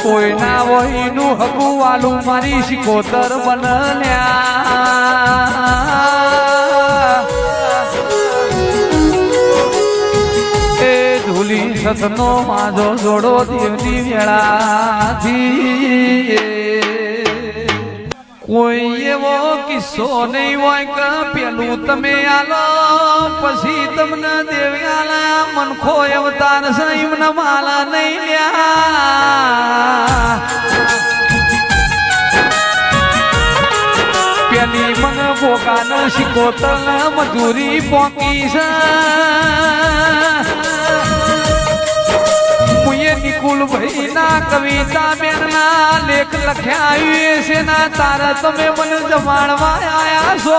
કોઈ ના વહીનું હગું વાલું મારી શિકોતર બનલ્યા એ ધૂલી સતનો માજો જોડો દેવની વેળાથી કોઈ એવો કિસ્સો નહીં હોય કે પેલું તમે આલો પછી તમને દેવ્યાલા મનખો અવતાર સહીમને માલા નહીં લ્યા પેલી મન ભોગાન શિકોતર મજૂરી પોકી છે નિકુલ ભાઈ ના કવિતા બેન ના લેખ લખ્યા છે ના તારા તમે મને જમાડવા આયા છો